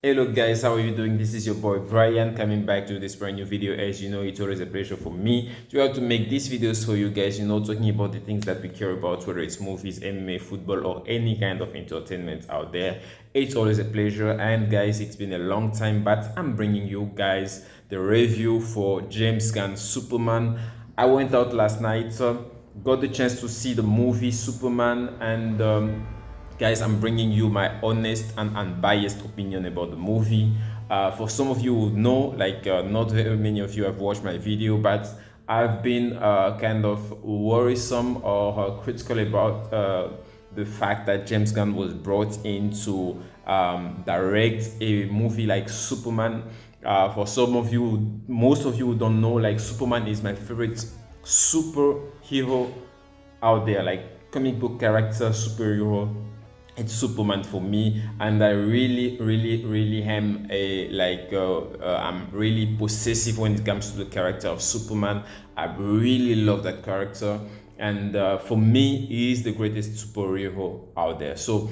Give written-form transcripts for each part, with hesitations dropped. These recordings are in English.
Hello guys, how are you doing? This is your boy Brian coming back to this brand new video. As you know, it's always a pleasure for me to have to make these videos for you guys, talking about the things that we care about, whether it's movies, MMA, football, or any kind of entertainment out there. It's always a pleasure. And guys, it's been a long time, but I'm bringing you guys the review for James Gunn's Superman. I went out last night, got the chance to see the movie Superman, and guys, I'm bringing you my honest and unbiased opinion about the movie. For some of you who know, not very many of you have watched my video, but I've been kind of worrisome or critical about the fact that James Gunn was brought in to direct a movie like Superman. For some of you, most of you who don't know, like Superman is my favorite superhero out there, like comic book character, superhero. It's Superman for me, and I really am I'm really possessive when it comes to the character of Superman. I really love that character, and for me, he is the greatest superhero out there. So,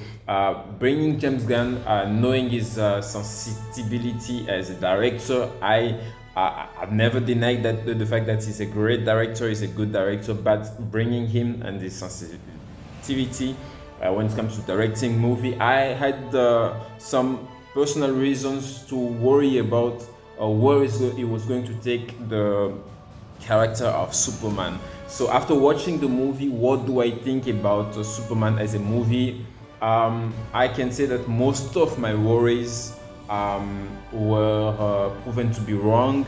bringing James Gunn, knowing his sensibility as a director, I've never denied that the fact that he's a great director, he's a good director, but bringing him and his sensitivity when it comes to directing movie, I had some personal reasons to worry about where he was going to take the character of Superman. So after watching the movie, what do I think about Superman as a movie? I can say that most of my worries were proven to be wrong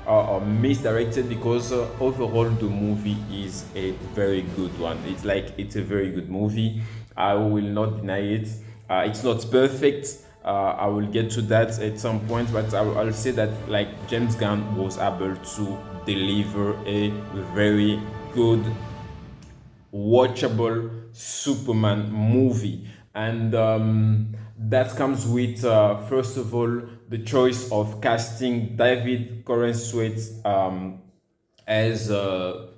or misdirected, because overall the movie is a very good one. It's a very good movie. I will not deny it. It's not perfect. I will get to that at some point, but I'll say that like James Gunn was able to deliver a very good, watchable Superman movie, and that comes with first of all the choice of casting David Corenswet as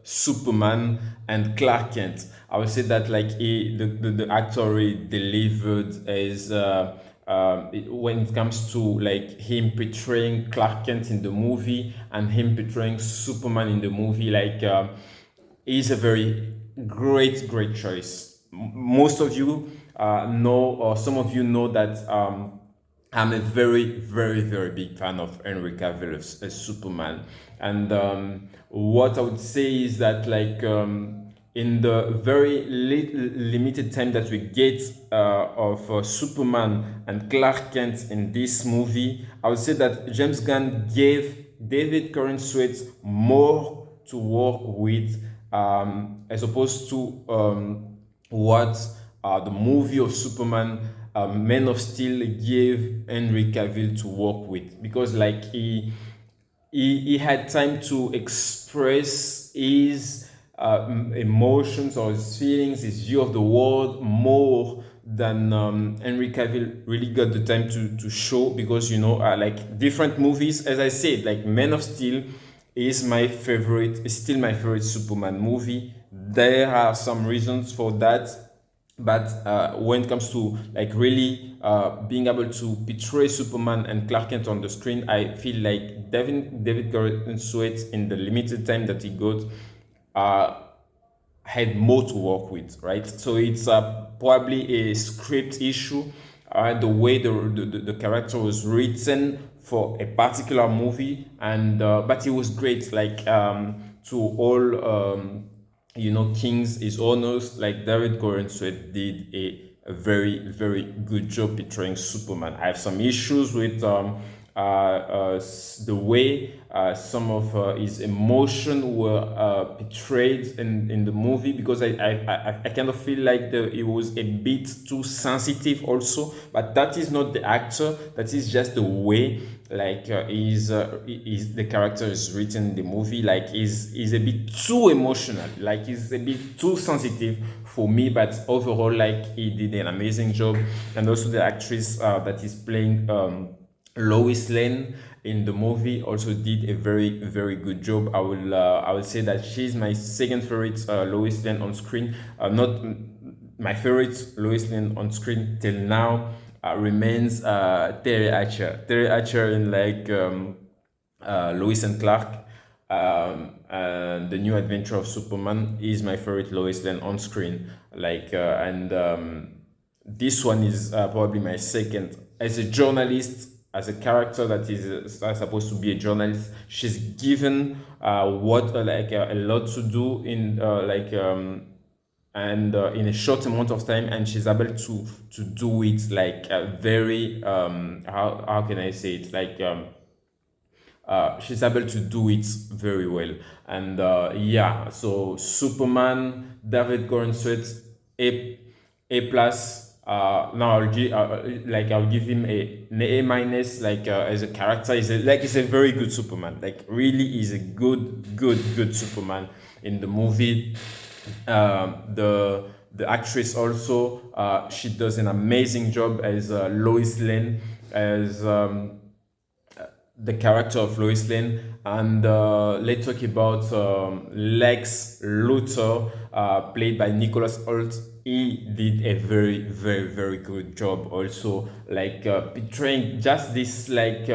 Superman and Clark Kent. I would say that the actor really delivered as when it comes to like him portraying Clark Kent in the movie and him portraying Superman in the movie, is a very great choice. Most of you know, or some of you know that I'm a very big fan of Henry Cavill as Superman, and what I would say is that in the very limited time that we get of Superman and Clark Kent in this movie, I would say that James Gunn gave David Corenswet more to work with, as opposed to what the movie of Superman, Man of Steel, gave Henry Cavill to work with, because he had time to express his emotions or his feelings, his view of the world, more than Henry Cavill really got the time to show, because like different movies, as I said, like Man of Steel is still my favorite Superman movie. There are some reasons for that, but when it comes to like really being able to portray Superman and Clark Kent on the screen, I feel like David Corenswet, in the limited time that he got, had more to work with, right? So it's probably a script issue, the way the character was written for a particular movie, and but it was great. To all kings is honors. Like David Corenswet did a very good job portraying Superman. I have some issues with the way some of his emotion were portrayed in the movie, because I kind of feel like it was a bit too sensitive also, but that is not the actor, that is just the way is the character is written in the movie. Is a bit too emotional, is a bit too sensitive for me, but overall he did an amazing job. And also the actress that is playing Lois Lane in the movie also did a very good job. I will say that she's my second favorite Lois Lane on screen. Not my favorite Lois Lane on screen till now. remains Terry Hatcher. Terry Hatcher in like Lois and Clark, and the New Adventure of Superman is my favorite Lois Lane on screen. Like and this one is probably my second. As a journalist, as a character that is supposed to be a journalist, she's given what like a lot to do in and in a short amount of time, and she's able to do it like very how can I say it, like she's able to do it very well. And yeah, so Superman, David Gordon Sweat, a plus. Now I'll give him an A minus. Like as a character, he's a very good Superman. Like really, is a good Superman in the movie. The actress also, she does an amazing job as Lois Lane, as the character of Lois Lane. And let's talk about Lex Luthor, played by Nicholas Hoult. He did a very good job also, like portraying just this, like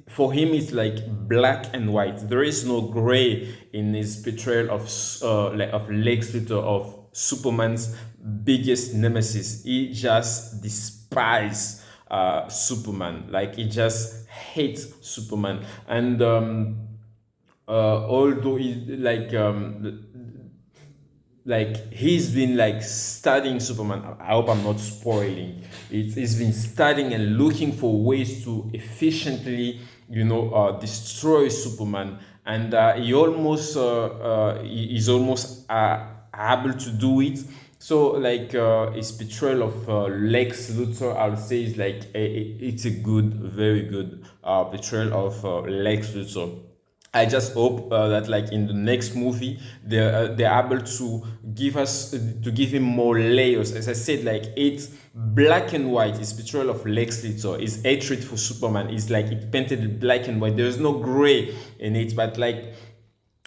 for him it's like black and white. There is no gray in his portrayal of Lex Luthor, of Superman's biggest nemesis. He just despises Superman. Like he just hates Superman. And although he like he's been like studying Superman. I hope I'm not spoiling. He's been studying and looking for ways to efficiently, destroy Superman. And he's almost able to do it. So like his portrayal of Lex Luthor, I would say, is like it's a very good portrayal of Lex Luthor. I just hope that like in the next movie they're able to give him more layers. As I said, like it's black and white. His portrayal of Lex Luthor, his hatred for Superman is like it painted black and white. There's no gray in it, but like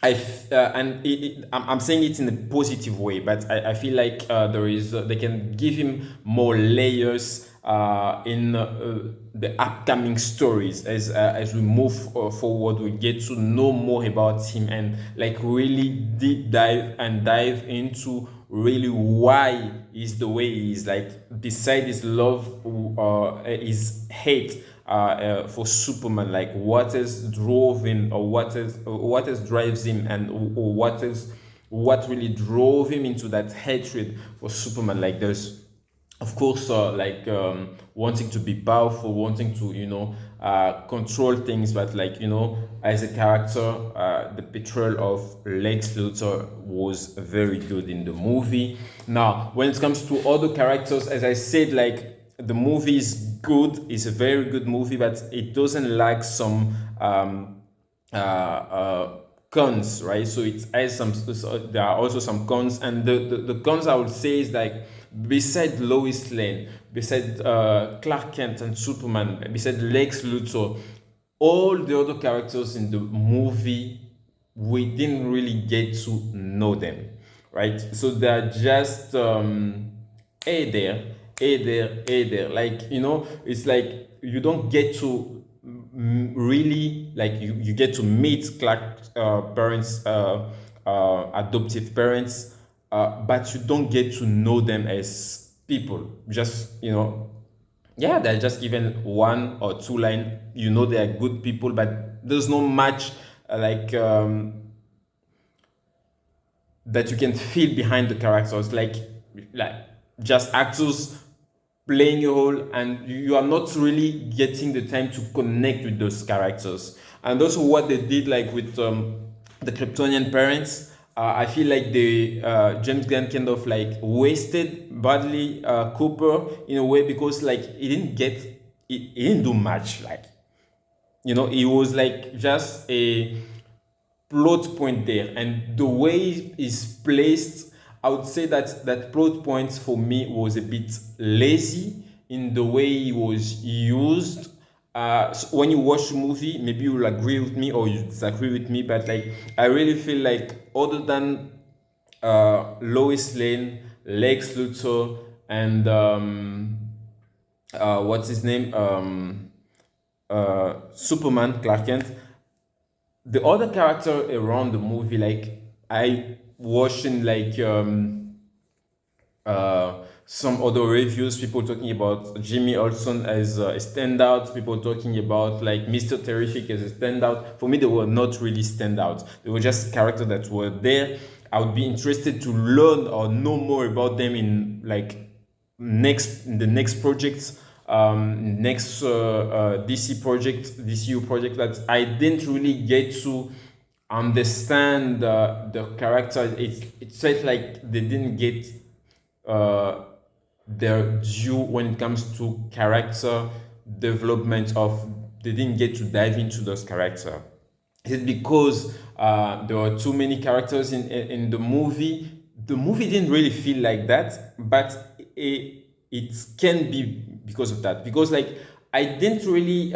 I'm saying it in a positive way, but I feel like they can give him more layers in the upcoming stories. As we move forward, we get to know more about him, and like really deep dive into really why he's the way he is, like beside his love, his hate for Superman, like what has drove him, or what has drives him, and or what really drove him into that hatred for Superman. Like there's of course wanting to be powerful, wanting to control things, but like as a character, the portrayal of Lex Luthor was very good in the movie. Now when it comes to other characters, as I said, like the movie is good, it's a very good movie, but it doesn't lack some cons, right? So it has there are also some cons, and the cons I would say is like, beside Lois Lane, beside Clark Kent and Superman, beside Lex Luthor, all the other characters in the movie, we didn't really get to know them, right? So they're just there. Like it's like you don't get to really, like you get to meet Clark's parents, adoptive parents, but you don't get to know them as people. Just yeah, they're just given one or two line. They are good people, but there's no much that you can feel behind the characters. Like just actors playing a role, and you are not really getting the time to connect with those characters. And also what they did, like with the Kryptonian parents, I feel like James Gunn kind of like wasted Bradley Cooper in a way, because like he didn't do much. Like he was like just a plot point there, and the way it's placed, I would say that plot point for me was a bit lazy in the way he was used. So when you watch the movie, maybe you'll agree with me or you disagree with me, but like I really feel like, other than Lois Lane, Lex Luthor, and what's his name, Superman, Clark Kent. The other character around the movie, like I watching like some other reviews, people talking about Jimmy Olsen as a standout, people talking about like Mr. Terrific as a standout. For me, they were not really standouts. They were just characters that were there. I would be interested to learn or know more about them in like the next projects, next DCU project that I didn't really get to understand the character. It felt like they didn't get uh, their due when it comes to character development. Of They didn't get to dive into those characters. Is it because there are too many characters in the movie? The movie didn't really feel like that, but it can be because of that. Because like I didn't really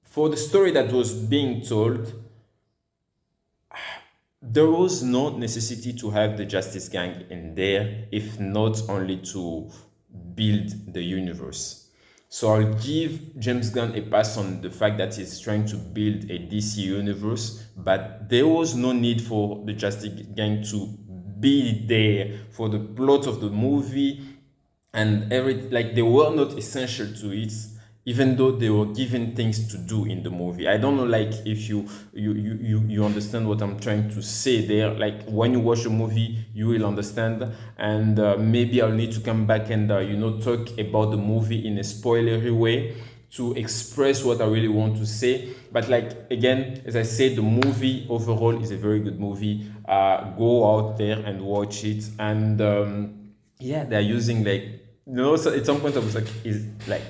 for the story that was being told, there was no necessity to have the Justice Gang in there, if not only to build the universe. So I'll give James Gunn a pass on the fact that he's trying to build a DC universe, but there was no need for the Justice Gang to be there for the plot of the movie, and like they were not essential to it, even though they were given things to do in the movie. I don't know, like if you understand what I'm trying to say there. Like when you watch the movie, you will understand, and maybe I'll need to come back and talk about the movie in a spoilery way to express what I really want to say. But like again, as I said, the movie overall is a very good movie. Go out there and watch it, and yeah, they're using like so at some point I was like, is like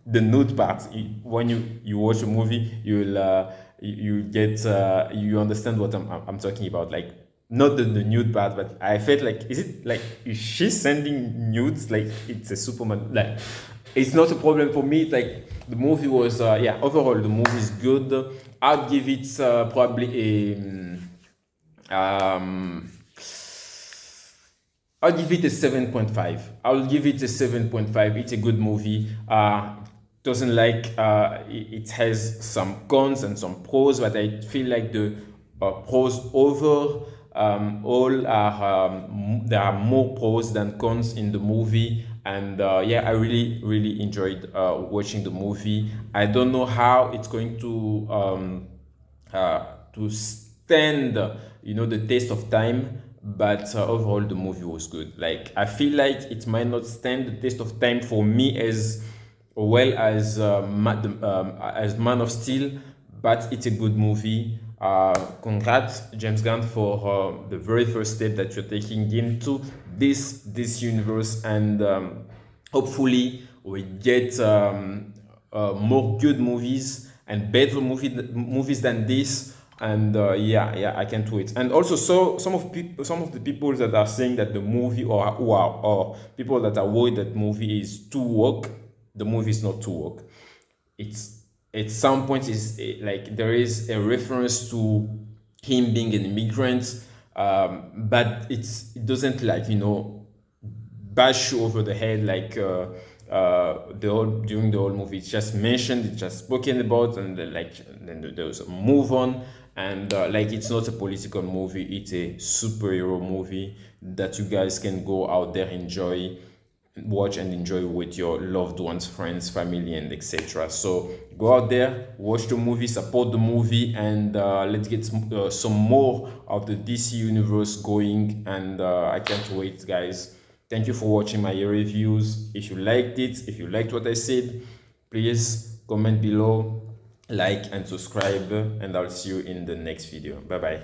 the nude part. When you watch a movie, you get you understand what I'm talking about. Like not the nude part, but I felt like, is she sending nudes? Like it's a Superman. Like it's not a problem for me. It's like the movie was yeah, overall the movie is good. I'd give it probably a I'll give it a 7.5. I'll give it a 7.5. It's a good movie. Doesn't like it has some cons and some pros, but I feel like the pros over all are there are more pros than cons in the movie. And yeah, I really enjoyed watching the movie. I don't know how it's going to stand the test of time, but overall the movie was good. Like I feel like it might not stand the test of time for me as well as Man of Steel, but it's a good movie. Congrats, James Gunn, for the very first step that you're taking into this universe, and hopefully we get more good movies and better movies than this. And yeah, I can't wait. And also, so some of the people that are saying that the movie, or people that are worried that movie is too woke, the movie is not too woke. It's at some point is like there is a reference to him being an immigrant, but it doesn't like bash you over the head like during the whole movie. It's just mentioned, it's just spoken about, and then there's a move on. And like it's not a political movie, it's a superhero movie that you guys can go out there, watch and enjoy with your loved ones, friends, family, and etc. So go out there, watch the movie, support the movie, and let's get some more of the DC universe going. And I can't wait, guys. Thank you for watching my reviews. If you liked it, if you liked what I said, please comment below, like and subscribe, and I'll see you in the next video. Bye bye.